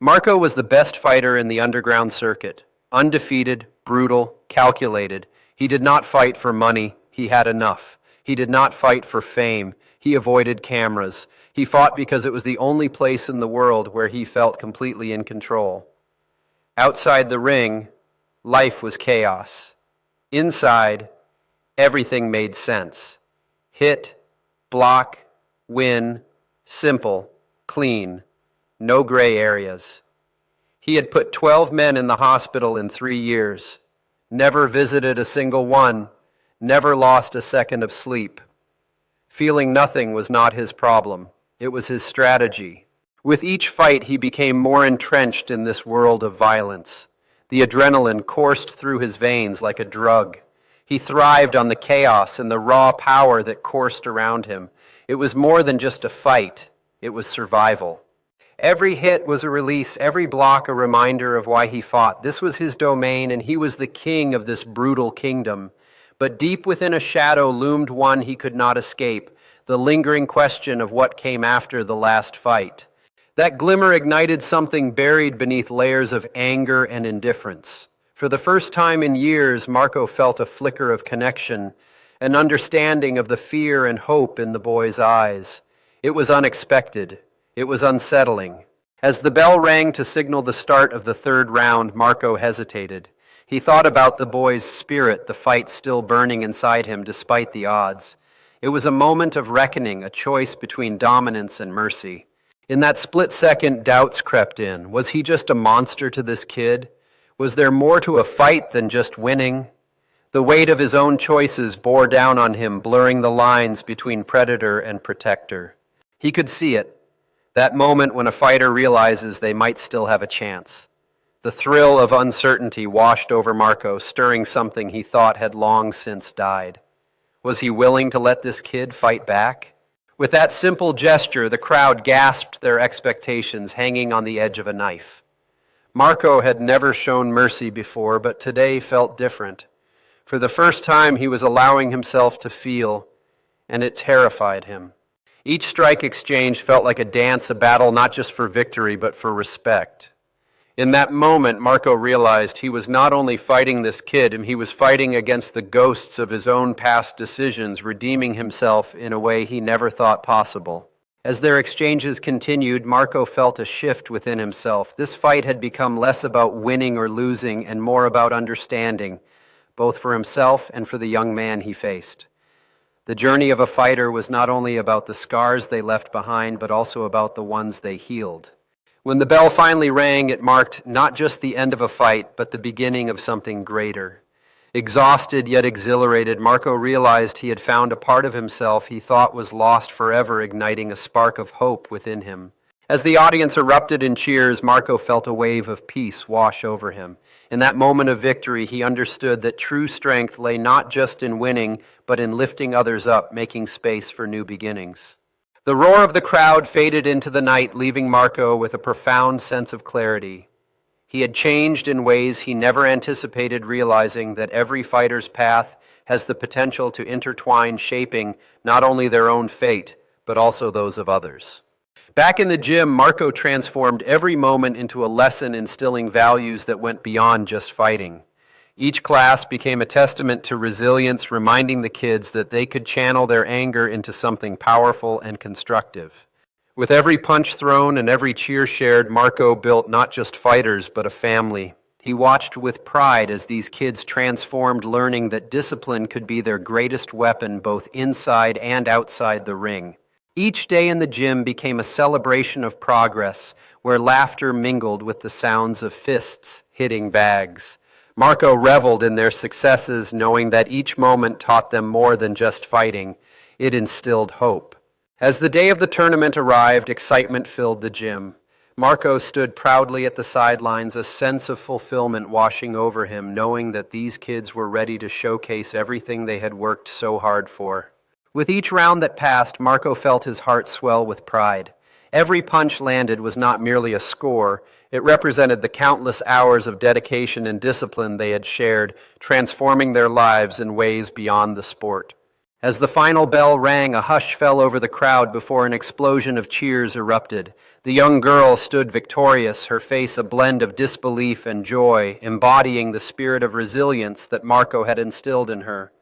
Marco was the best fighter in the underground circuit. Undefeated, brutal, calculated. He did not fight for money. He had enough. He did not fight for fame. He avoided cameras. He fought because it was the only place in the world where he felt completely in control. Outside the ring, life was chaos. Inside, everything made sense. Hit, block, win, simple, clean, no gray areas. He had put 12 men in the hospital in 3 years, never visited a single one, never lost a second of sleep. Feeling nothing was not his problem. It was his strategy. With each fight, he became more entrenched in this world of violence. The adrenaline coursed through his veins like a drug. He thrived on the chaos and the raw power that coursed around him. It was more than just a fight. It was survival. Every hit was a release, every block a reminder of why he fought. This was his domain, and he was the king of this brutal kingdom. But deep within a shadow loomed one he could not escape, the lingering question of what came after the last fight. That glimmer ignited something buried beneath layers of anger and indifference. For the first time in years, Marco felt a flicker of connection, an understanding of the fear and hope in the boy's eyes. It was unexpected. It was unsettling. As the bell rang to signal the start of the third round, Marco hesitated. He thought about the boy's spirit, the fight still burning inside him despite the odds. It was a moment of reckoning, a choice between dominance and mercy. In that split second, doubts crept in. Was he just a monster to this kid? Was there more to a fight than just winning? The weight of his own choices bore down on him, blurring the lines between predator and protector. He could see it, that moment when a fighter realizes they might still have a chance. The thrill of uncertainty washed over Marco, stirring something he thought had long since died. Was he willing to let this kid fight back? With that simple gesture, the crowd gasped their expectations, hanging on the edge of a knife. Marco had never shown mercy before, but today felt different. For the first time, he was allowing himself to feel, and it terrified him. Each strike exchange felt like a dance, a battle not just for victory, but for respect. In that moment, Marco realized he was not only fighting this kid, he was fighting against the ghosts of his own past decisions, redeeming himself in a way he never thought possible. As their exchanges continued, Marco felt a shift within himself. This fight had become less about winning or losing and more about understanding, both for himself and for the young man he faced. The journey of a fighter was not only about the scars they left behind, but also about the ones they healed. When the bell finally rang, it marked not just the end of a fight, but the beginning of something greater. Exhausted yet exhilarated, Marco realized he had found a part of himself he thought was lost forever, igniting a spark of hope within him. As the audience erupted in cheers, Marco felt a wave of peace wash over him. In that moment of victory, he understood that true strength lay not just in winning, but in lifting others up, making space for new beginnings. The roar of the crowd faded into the night, leaving Marco with a profound sense of clarity. He had changed in ways he never anticipated, realizing that every fighter's path has the potential to intertwine, shaping not only their own fate, but also those of others. Back in the gym, Marco transformed every moment into a lesson instilling values that went beyond just fighting. Each class became a testament to resilience, reminding the kids that they could channel their anger into something powerful and constructive. With every punch thrown and every cheer shared, Marco built not just fighters, but a family. He watched with pride as these kids transformed, learning that discipline could be their greatest weapon both inside and outside the ring. Each day in the gym became a celebration of progress, where laughter mingled with the sounds of fists hitting bags. Marco reveled in their successes, knowing that each moment taught them more than just fighting. It instilled hope. As the day of the tournament arrived, excitement filled the gym. Marco stood proudly at the sidelines, a sense of fulfillment washing over him, knowing that these kids were ready to showcase everything they had worked so hard for. With each round that passed, Marco felt his heart swell with pride. Every punch landed was not merely a score. It represented the countless hours of dedication and discipline they had shared, transforming their lives in ways beyond the sport. As the final bell rang, a hush fell over the crowd before an explosion of cheers erupted. The young girl stood victorious, her face a blend of disbelief and joy, embodying the spirit of resilience that Marco had instilled in her.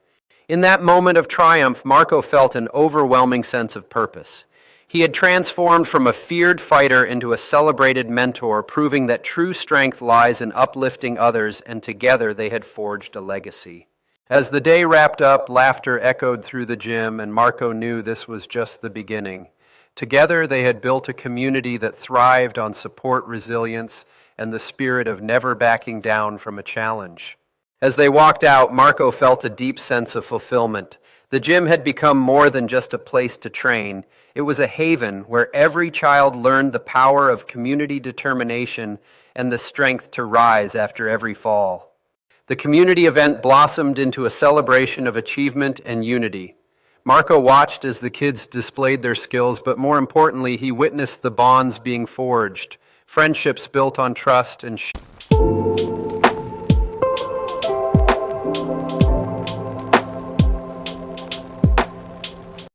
In that moment of triumph, Marco felt an overwhelming sense of purpose. He had transformed from a feared fighter into a celebrated mentor, proving that true strength lies in uplifting others, and together they had forged a legacy. As the day wrapped up, laughter echoed through the gym, and Marco knew this was just the beginning. Together, they had built a community that thrived on support, resilience, and the spirit of never backing down from a challenge. As they walked out, Marco felt a deep sense of fulfillment. The gym had become more than just a place to train. It was a haven where every child learned the power of community determination and the strength to rise after every fall. The community event blossomed into a celebration of achievement and unity. Marco watched as the kids displayed their skills, but more importantly, he witnessed the bonds being forged, friendships built on trust and